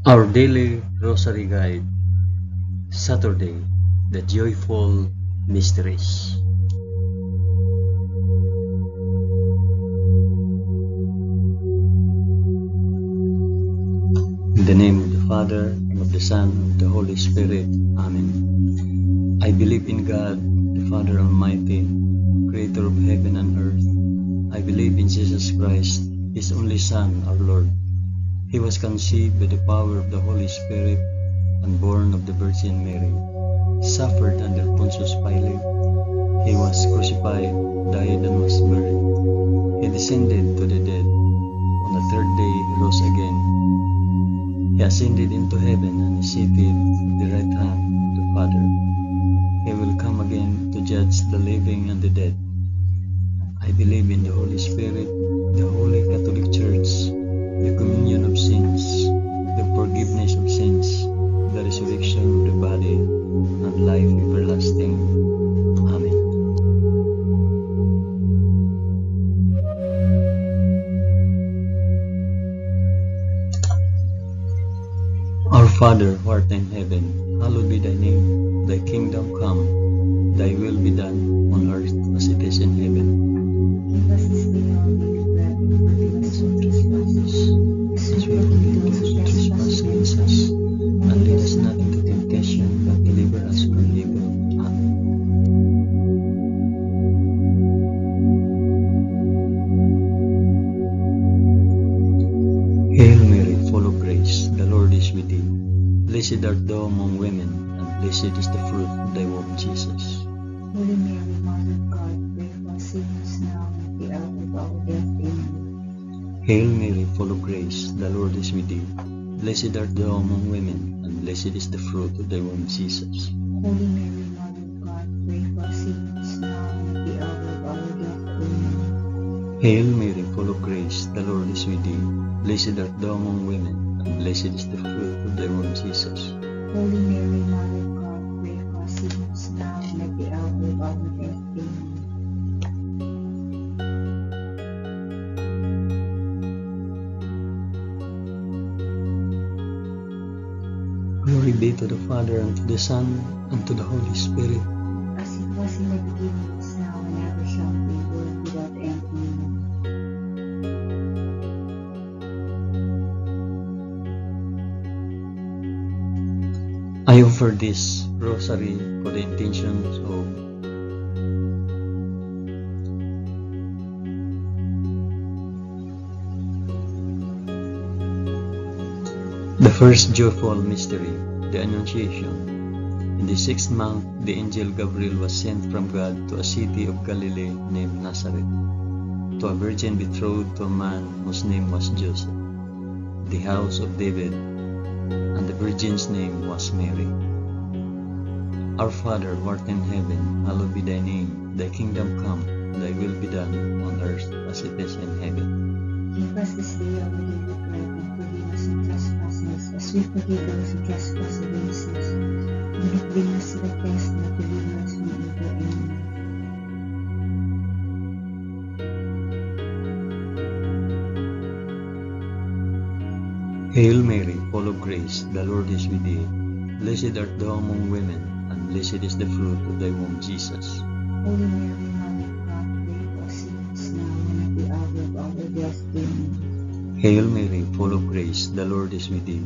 Our daily rosary guide, Saturday, the joyful mysteries. In the name of the Father, and of the Son, and of the Holy Spirit. Amen. I believe in God, the Father Almighty, creator of heaven and earth. I believe in Jesus Christ, His only Son, our Lord. He was conceived by the power of the Holy Spirit and born of the Virgin Mary, suffered under Pontius Pilate. He was crucified, died, and was buried. He descended to the dead. On the third day he rose again. He ascended into heaven and is seated at the right hand of the Father. He will come again to judge the living and the dead. I believe in the Holy Spirit, the Holy Catholic Church, the communion of sins, the forgiveness of sins, the resurrection of the body, and life everlasting. Amen. Our Father, who art in heaven, hallowed be thy name. Thy kingdom come, thy will be done on earth as it is in heaven. Give us this day our daily bread, and forgive us our trespasses, as we forgive those who trespass against us. And lead us not into temptation, but deliver us from evil. Amen. Hail Mary, full of grace, the Lord is with thee. Blessed art thou among women, and blessed is the fruit of thy womb, Jesus. Holy Mary, Mother of God, pray for us sinners now and at the hour of our death. Amen. Hail Mary, full of grace, the Lord is with thee. Blessed art thou among women, and blessed is the fruit of thy womb, Jesus. Holy Mary, Mother of God, pray for us sinners now and at the hour of our death. Amen. Hail Mary, full of grace, the Lord is with thee. Blessed art thou among women, and blessed is the fruit of thy womb, Jesus. Holy Mary, Mother of God, pray for us sinners now and at the hour of our death. Amen. Glory be to the Father, and to the Son, and to the Holy Spirit. As it was in the beginning, is now, and ever shall be, world without end. Amen. I offer this rosary for the intentions of the first joyful mystery, the Annunciation. In the 6th month, the angel Gabriel was sent from God to a city of Galilee named Nazareth, to a virgin betrothed to a man whose name was Joseph, the house of David, and the virgin's name was Mary. Our Father, who art in heaven, hallowed be thy name. Thy kingdom come, thy will be done on earth as it is in heaven. Give us this day our daily bread, and forgive us our trespasses, as we forgive those who trespass against us. Do not bring us to the test, but deliver us from evil. Amen. Hail Mary, full of grace, the Lord is with thee. Blessed art thou among women, and blessed is the fruit of thy womb, Jesus. Holy Mary, Mother of God, pray for us sinners now and at the hour of our death. Amen. Hail Mary, full of grace, the Lord is with thee.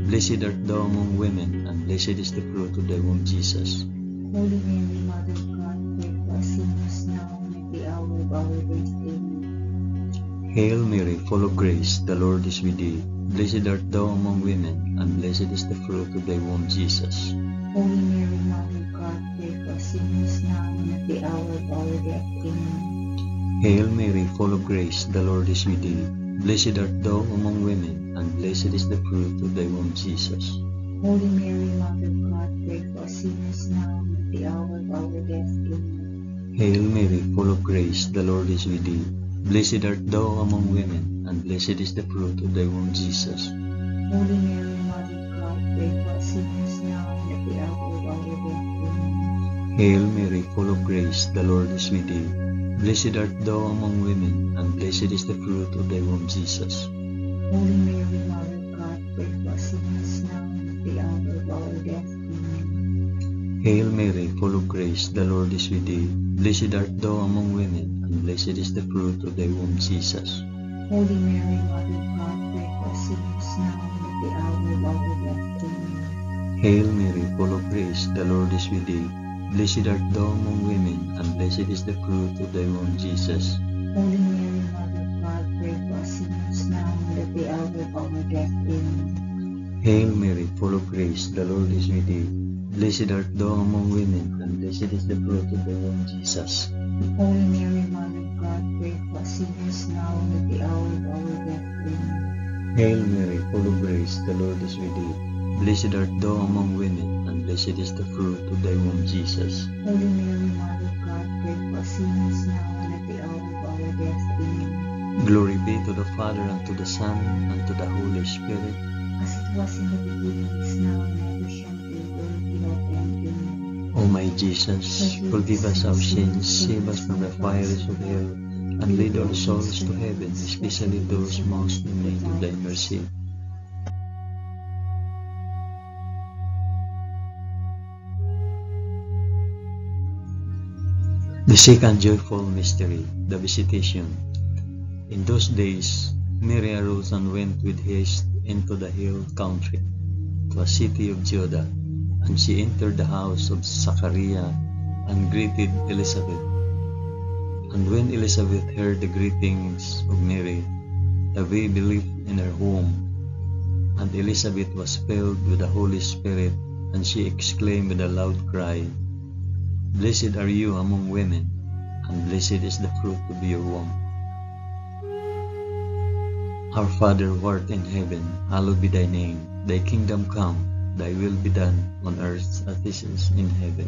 Blessed art thou among women, and blessed is the fruit of thy womb, Jesus. Holy Mary, Mother of God, pray for us sinners now and at the hour of our death. Amen. Hail Mary, full of grace, the Lord is with thee. Blessed art thou among women, and blessed is the fruit of thy womb, Jesus. Holy Mary, Mother of God, pray for us sinners now and at the hour of our death. Amen. Hail Mary, full of grace, the Lord is with thee. Blessed art thou among women, and blessed is the fruit of thy womb, Jesus. Holy Mary, Mother of God, pray for us sinners now and at the hour of our death. Amen. Hail Mary, full of grace, the Lord is with thee. Blessed art thou among women, and blessed is the fruit of thy womb, Jesus. Holy Mary, Mother of God, pray for us sinners now and at the hour of our death. Amen. Hail Mary, full of grace, the Lord is with thee. Blessed art thou among women, and blessed is the fruit of thy womb, Jesus. Holy Mary, Mother of God, pray for us sinners Hail Mary, full of grace, the Lord is with thee. Blessed art thou among women, and blessed is the fruit of thy womb, Jesus. Holy Mary, Mother of God, pray for us sinners now and at the hour of our death. Amen. Hail Mary, full of grace, the Lord is with thee. Blessed art thou among women, and blessed is the fruit of thy womb, Jesus. Holy Mary, Mother of God, pray for us sinners now and at the hour of our death. Amen. Hail Mary, full of grace, the Lord is with thee. Blessed art thou among women, and blessed is the fruit of thy womb, Jesus. Holy Mary, Mother of God, pray for us sinners now and at the hour of our death. Amen. Hail Mary, full of grace, the Lord is with thee. Blessed art thou among women, and blessed is the fruit of thy womb, Jesus. Holy Mary, Mother of God, pray for us sinners now and at the hour of our death. Amen. Glory be to the Father, and to the Son, and to the Holy Spirit. As it was in the beginning, is now, and ever shall be, world without end. Amen. O my Jesus, forgive us our sins, save us from the fires of hell, and lead all souls to heaven, especially those most in need of thy mercy. The second joyful mystery, the Visitation. In those days, Mary arose and went with haste into the hill country, to a city of Judah, and she entered the house of Zachariah and greeted Elizabeth. And when Elizabeth heard the greetings of Mary, the baby leaped in her womb, and Elizabeth was filled with the Holy Spirit, and she exclaimed with a loud cry, Blessed are you among women, and blessed is the fruit of your womb. Our Father who art in heaven, hallowed be thy name. Thy kingdom come, thy will be done on earth as it is in heaven.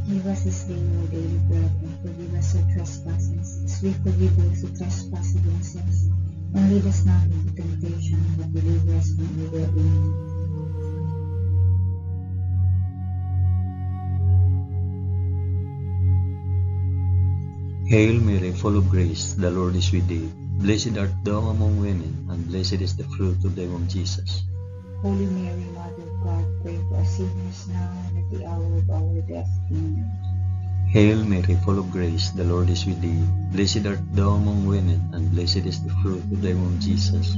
Give us this day our daily bread, and forgive us our trespasses, as we forgive those who trespass against us. And lead us not into temptation, but deliver us from evil. Amen. Hail Mary, full of grace, the Lord is with thee. Blessed art thou among women, and blessed is the fruit of thy womb, Jesus. Holy Mary, Mother of God, pray for us sinners now and at the hour of our death. Amen. Hail Mary, full of grace, the Lord is with thee. Blessed art thou among women, and blessed is the fruit of thy womb, Jesus.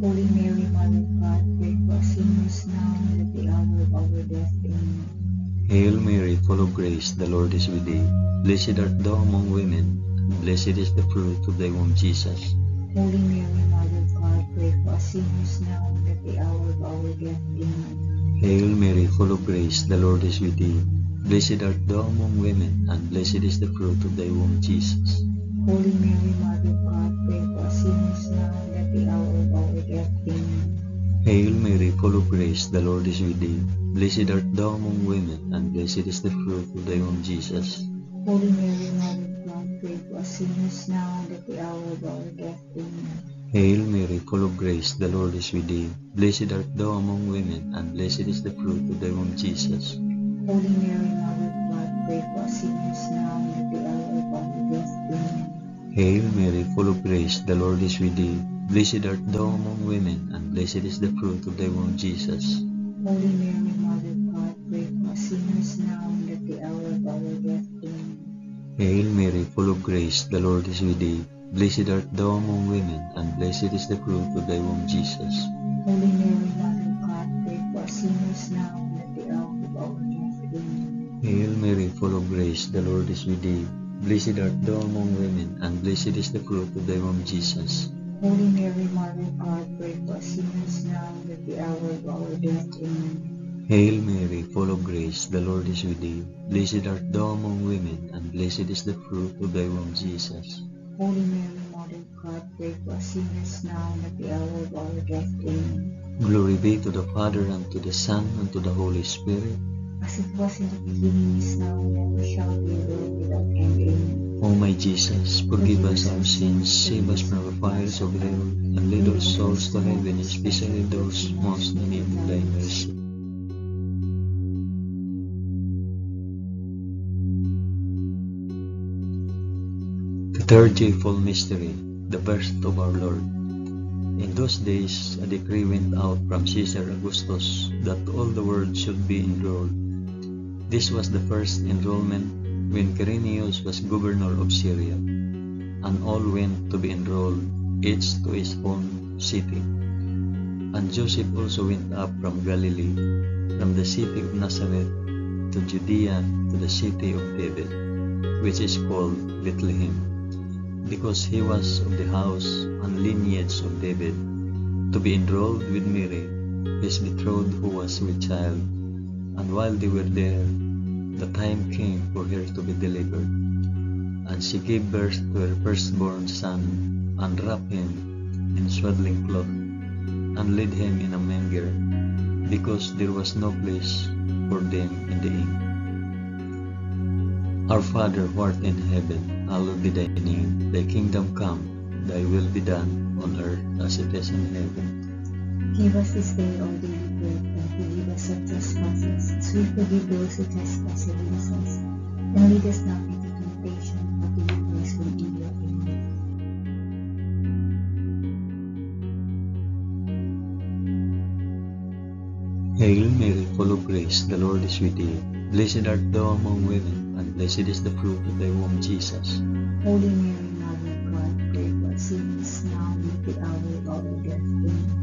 Holy Mary, Mother of God, pray for us sinners now and at the hour of our death. Amen. Hail Mary, full of grace, the Lord is with thee. Blessed art thou among women, and blessed is the fruit of thy womb, Jesus. Holy Mary, Mother of God, pray for us sinners now and at the hour of our death. Amen. Hail Mary, full of grace, the Lord is with thee. Blessed art thou among women, and blessed is the fruit of thy womb, Jesus. Holy Mary, Mother of God, pray for us sinners now and at the hour of our death. Amen. Hail Mary, full of grace, the Lord is with thee. Blessed art thou among women, and blessed is the fruit of thy womb, Jesus. Holy Mary, Mother of God, pray for us sinners now and at the hour of our death. Amen. Hail Mary, full of grace, the Lord is with thee. Blessed art thou among women, and blessed is the fruit of thy womb, Jesus. Holy Mary, Mother of God, pray for us sinners now and at the hour of our death. Amen. Hail Mary, full of grace, the Lord is with thee. Blessed art thou among women, and blessed is the fruit of thy womb, Jesus. Holy Mary, Mother of God, pray for us sinners now and at the hour of our death. Amen. Hail Mary, full of grace, the Lord is with thee. Blessed art thou among women, and blessed is the fruit of thy womb, Jesus. Holy Mary, Mother of God, pray for us sinners now and at the hour of our death. Amen. Hail Mary, full of grace, the Lord is with thee. Blessed art thou among women, and blessed is the fruit of thy womb, Jesus. Holy Mary, Mother of God, pray for us sinners now and at the hour of our death. Amen. Hail Mary, full of grace, the Lord is with thee. Blessed art thou among women, and blessed is the fruit of thy womb, Jesus. Holy Mary, Mother of God, pray for us sinners now and at the hour of our death. Amen. Glory be to the Father, and to the Son, and to the Holy Spirit. As it was in the beginning, is now, and ever shall be, world without end. Amen. O my Jesus, forgive us our sins, save us from the fires of hell, and lead all souls to heaven, especially those most in need of thy mercy. The third joyful mystery, the birth of our Lord. In those days, a decree went out from Caesar Augustus that all the world should be enrolled. This was the first enrollment when Quirinius was governor of Syria, and all went to be enrolled, each to his own city. And Joseph also went up from Galilee, from the city of Nazareth to Judea, to the city of David, which is called Bethlehem, because he was of the house and lineage of David, to be enrolled with Mary, his betrothed, who was with child. And while they were there, the time came for her to be delivered. And she gave birth to her firstborn son, and wrapped him in swaddling cloth, and laid him in a manger, because there was no place for them in the inn. Our Father who art in heaven, hallowed be thy name. Thy kingdom come, thy will be done on earth as it is in heaven. Give us this day our daily bread, and forgive us our trespasses, as we forgive those who trespass against us. And lead us not into temptation, but deliver us from evil. Amen. Hail Mary, full of grace, the Lord is with thee. Blessed art thou among women, and blessed is the fruit of thy womb, Jesus. Holy Mary, Mother of God, pray for us sinners, now and at the hour of our death. Amen.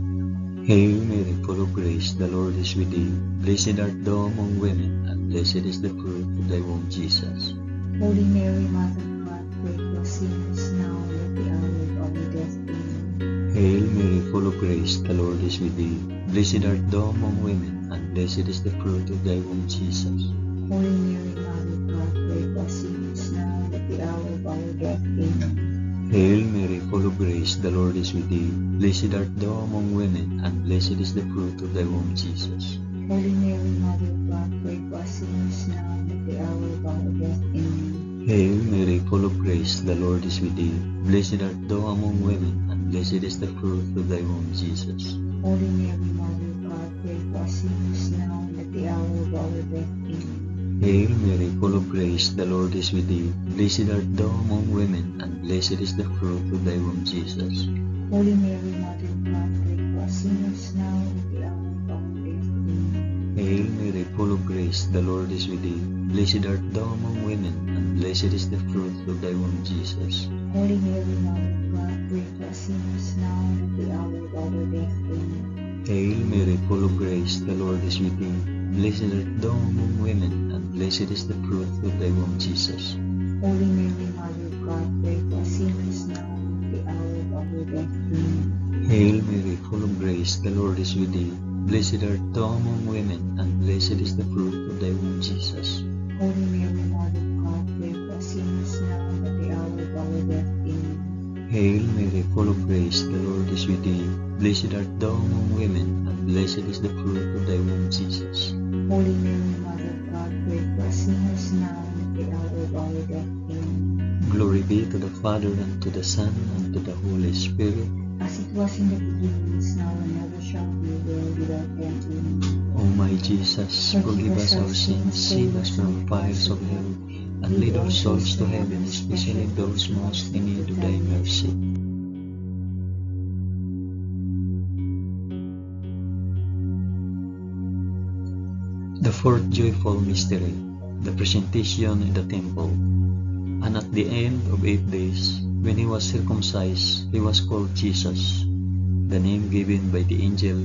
Hail Mary, full of grace, the Lord is with thee. Blessed art thou among women, and blessed is the fruit of thy womb, Jesus. Holy Mary, Mother of God, pray for us sinners, now and at the hour of our death. Amen. Hail Mary, full of grace, the Lord is with thee. Blessed art thou among women, and blessed is the fruit of thy womb, Jesus. Holy Mary, Mother of God, pray for us sinners, now and at the hour of our death. Amen. Hail Mary, full of grace, the Lord is with thee. Blessed art thou among women, and blessed is the fruit of thy womb, Jesus. Holy Mary, Mother of God, pray for us sinners, now and at the hour of our death. Amen. Hail Mary, full of grace, the Lord is with thee. Blessed art thou among women, and blessed is the fruit of thy womb, Jesus. Holy Mary, Mother of God, pray for us sinners, now and at the hour of our death. Amen. Hail Mary, full of grace, the Lord is with thee. Blessed art thou among women, and blessed is the fruit of thy womb, Jesus. Holy Mary, Mother of God, pray for us sinners, now and at the hour of our death. Amen. Hail Mary, full of grace, the Lord is with thee. Blessed art thou among women, and blessed is the fruit of thy womb, Jesus. Holy Mary, Mother of God, pray for us sinners, now and at the hour of our death. Amen. Hail Mary, full of grace, the Lord is with thee. Blessed art thou among women, and blessed is the fruit of thy womb, Jesus. Holy Mary, Mother of God, pray for us sinners, now and at the hour of our death. Amen. Hail Mary, full of grace, the Lord is with thee. Blessed art thou among women, and blessed is the fruit of thy womb, Jesus. Holy Mary, Mother of God, pray for us sinners, now and at the hour of our death. Amen. Hail Mary, full of grace, the Lord is with thee. Blessed art thou among women, and blessed is the fruit of thy womb, Jesus. Holy Mary, Mother of God, pray for us sinners, now and at the hour of our death. Amen. Glory be to the Father, and to the Son, and to the Holy Spirit. As it was in the beginning, is now, and ever shall be, world without end. Amen. O my Jesus, forgive us our sins, save us from the fires of hell, and lead our souls to heaven, especially those most in need of thy mercy. The fourth joyful mystery, the presentation in the temple. And at the end of 8 days, when he was circumcised, he was called Jesus, the name given by the angel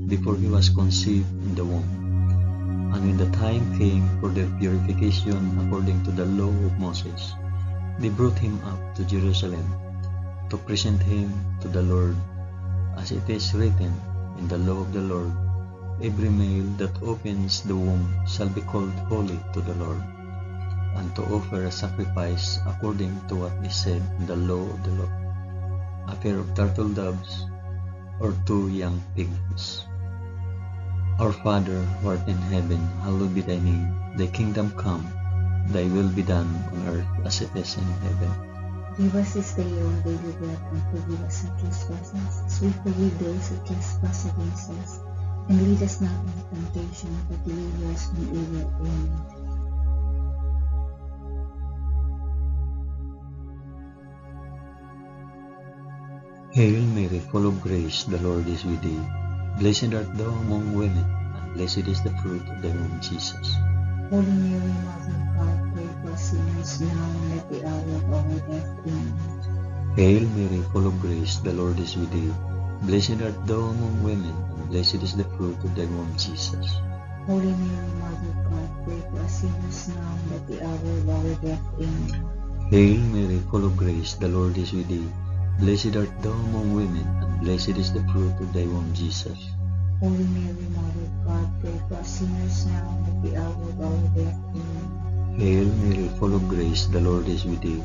before he was conceived in the womb. And when the time came for their purification according to the law of Moses, they brought him up to Jerusalem to present him to the Lord, as it is written in the law of the Lord, every male that opens the womb shall be called holy to the Lord, and to offer a sacrifice according to what is said in the law of the Lord, a pair of turtle doves or 2 young pigeons. Our Father, who art in heaven, hallowed be thy name. Thy kingdom come, thy will be done on earth as it is in heaven. Give us this day our daily bread, and forgive us our trespasses, as we forgive those who trespass against us. And lead us not into temptation, but deliver us from evil. Amen. Hail Mary, full of grace, the Lord is with thee. Blessed art thou among women, and blessed is the fruit of thy womb, Jesus. Holy Mary, Mother of God, pray for us sinners now and at the hour of our death. Amen. Hail Mary, full of grace, the Lord is with thee. Blessed art thou among women, and blessed is the fruit of thy womb, Jesus. Holy Mary, Mother of God, pray for us sinners now and at the hour of our death. Amen. Hail Mary, full of grace, the Lord is with thee. Blessed art thou among women, and blessed is the fruit of thy womb, Jesus. Holy Mary, Mother of God, pray for us sinners now and at the hour of our death. Amen. Hail Mary, full of grace, the Lord is with thee.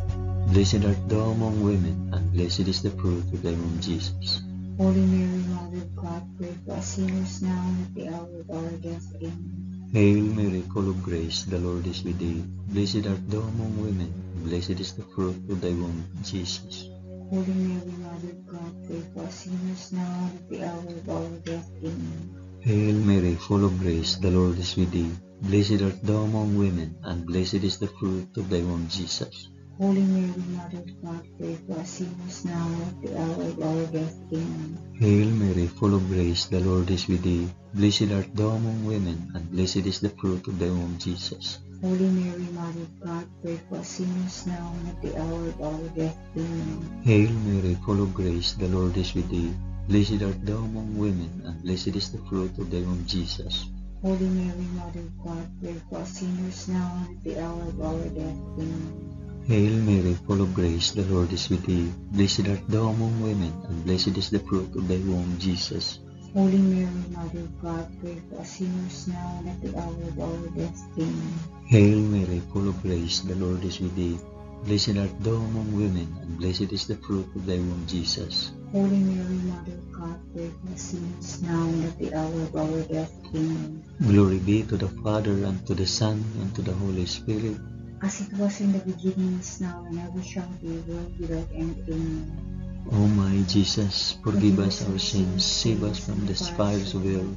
Blessed art thou among women, and blessed is the fruit of thy womb, Jesus. Holy Mary, Mother of God, pray for us sinners now and at the hour of our death. Amen. Hail Mary, full of grace, the Lord is with thee. Blessed art thou among women, and blessed is the fruit of thy womb, Jesus. Holy Mary, Mother of God, pray for us sinners now and at the hour of our death. Amen. Hail Mary, full of grace, the Lord is with thee. Blessed art thou among women, and blessed is the fruit of thy womb, Jesus. Holy Mary, Mother of God, pray for us sinners now and at the hour of our death. Amen. Hail Mary, full of grace, the Lord is with thee. Blessed art thou among women, and blessed is the fruit of thy womb, Jesus. Holy Mary, Mother of God, pray for us sinners now and at the hour of our death. Amen. Hail Mary, full of grace, the Lord is with thee. Blessed art thou among women, and blessed is the fruit of thy womb, Jesus. Holy Mary, Mother of God, pray for us sinners now and at the hour of our death. Amen. Hail Mary, full of grace, the Lord is with thee. Blessed art thou among women, and blessed is the fruit of thy womb, Jesus. Holy Mary, Mother of God, pray for us sinners now and at the hour of our death. Amen. Hail Mary, full of grace, the Lord is with thee. Blessed art thou among women, and blessed is the fruit of thy womb, Jesus. Holy Mary, Mother of God, pray for us sinners now and at the hour of our death. Amen. Glory be to the Father, and to the Son, and to the Holy Spirit. As it was in the beginning, is now, and ever shall be, world without end. Amen. O my Jesus, forgive us our sins, save us from the fires of hell,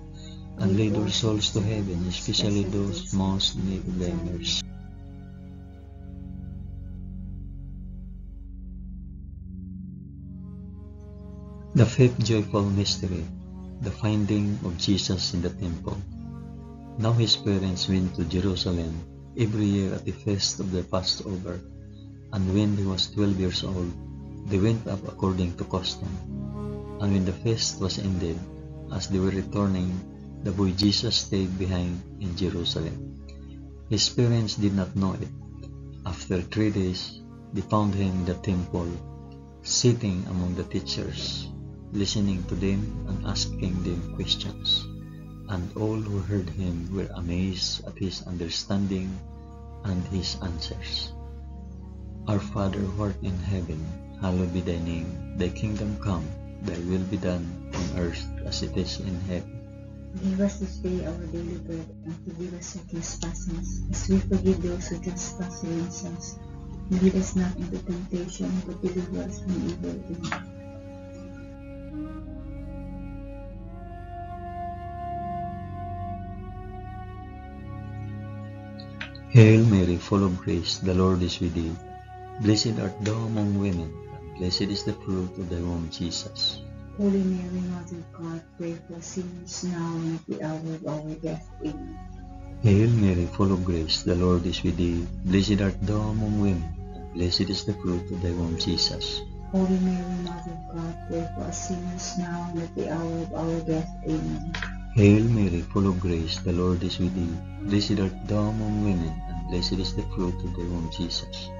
and lead our souls to heaven, especially those most in need of thy mercy. The fifth joyful mystery, the finding of Jesus in the temple. Now his parents went to Jerusalem every year at the feast of the Passover, and when he was 12 years old, they went up according to custom. And when the feast was ended, as they were returning, the boy Jesus stayed behind in Jerusalem. His parents did not know it. After 3 days, they found him in the temple, sitting among the teachers, listening to them and asking them questions. And all who heard him were amazed at his understanding and his answers. Our Father who art in heaven, hallowed be thy name. Thy kingdom come, thy will be done on earth as it is in heaven. Give us this day our daily bread, and forgive us our trespasses, as we forgive those who trespass against us. And lead us not into temptation, but deliver us from evil. Amen. Hail Mary, full of grace, the Lord is with thee. Blessed art thou among women, and blessed is the fruit of thy womb, Jesus. Holy Mary, Mother of God, pray for us sinners now and at the hour of our death. Amen. Hail Mary, full of grace, the Lord is with thee. Blessed art thou among women, and blessed is the fruit of thy womb, Jesus. Holy Mary, Mother of God, pray for us sinners now and at the hour of our death. Amen. Hail Mary, full of grace, the Lord is with thee. Blessed art thou among women, and blessed is the fruit of thy womb, Jesus.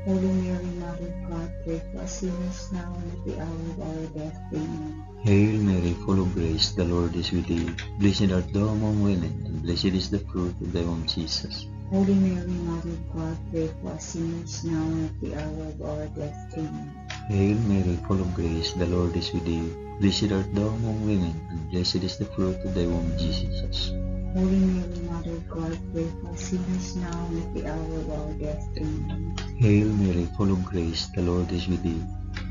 Holy Mary, Mother of God, pray for us sinners now and at the hour of our death. Amen. Hail Mary, full of grace, the Lord is with thee. Blessed art thou among women, and blessed is the fruit of thy womb, Jesus. Holy Mary, Mother of God, pray for us sinners now and at the hour of our death. Amen. Hail Mary, full of grace, the Lord is with thee. Blessed art thou among women, and blessed is the fruit of thy womb, Jesus. Holy Mary, Mother of God, pray for us sinners now and at the hour of our death. Amen. Hail Mary, full of grace, the Lord is with thee.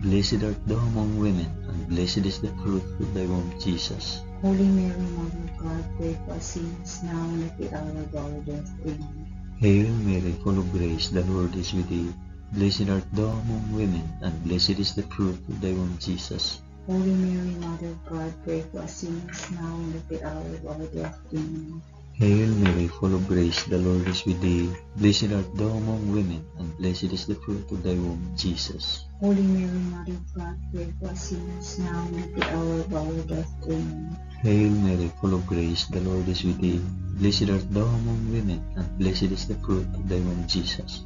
Blessed art thou among women, and blessed is the fruit of thy womb, Jesus. Holy Mary, Mother of God, pray for us sinners now and at the hour of our death. Amen. Hail Mary, full of grace, the Lord is with thee. Blessed art thou among women, and blessed is the fruit of thy womb, Jesus. Holy Mary, Mother of God, pray for us sinners now and at the hour of our death. Amen. Hail Mary, full of grace, the Lord is with thee. Blessed art thou among women, and blessed is the fruit of thy womb, Jesus. Holy Mary, Mother of God, pray for us sinners now and at the hour of our death. Amen. Hail Mary, full of grace, the Lord is with thee. Blessed art thou among women, and blessed is the fruit of thy womb, Jesus.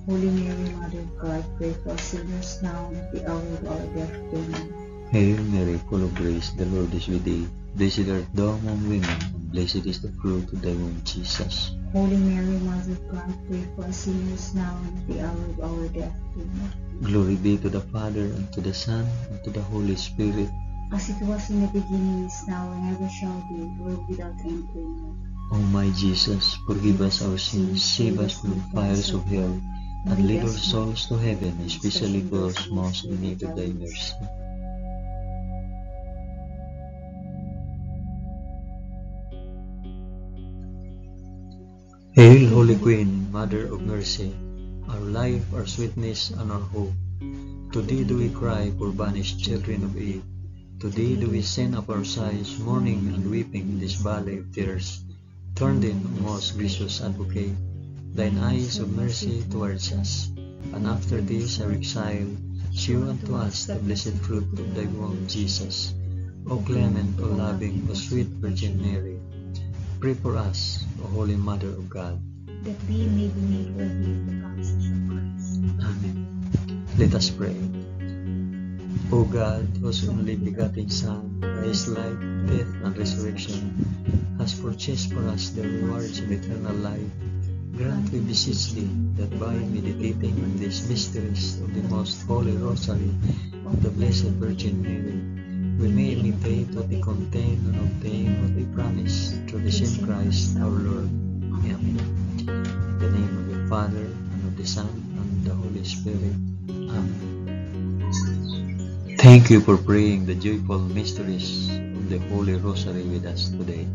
Holy Mary, Mother of God, pray for us sinners now and at the hour of our death. Amen. Hail Mary, full of grace, the Lord is with thee. Blessed art thou among women, and blessed is the fruit of thy womb, Jesus. Holy Mary, Mother of God, pray for us sinners now and at the hour of our death. Amen. Glory be to the Father, and to the Son, and to the Holy Spirit. As it was in the beginning, is now, and ever shall be, world without end. Amen. O my Jesus, forgive us our sins, save us from the fires of hell, and lead our souls to heaven, especially those most in need of thy mercy. Hail, Holy Queen, Mother of Mercy, our life, our sweetness, and our hope. To thee do we cry, poor banished children of Eve. To thee do we send up our sighs, mourning and weeping in this valley of tears. Turn then, O most gracious Advocate, thine eyes of mercy towards us, and after this our exile, shew unto us the blessed fruit of thy womb, Jesus. O clement, O loving, O sweet Virgin Mary, pray for us, O Holy Mother of God, that we may be made worthy of the promises of Christ. Amen. Let us pray. O God, whose only begotten Son, by his life, death, and resurrection, has purchased for us the rewards of eternal life, grant, we beseech thee, that by meditating on these mysteries of the most holy Rosary of the Blessed Virgin Mary, we may imitate what they contain and obtain what they promise, through the same Christ our Lord. Amen. In the name of the Father, and of the Son, and of the Holy Spirit. Amen. Thank you for praying the joyful mysteries of the Holy Rosary with us today.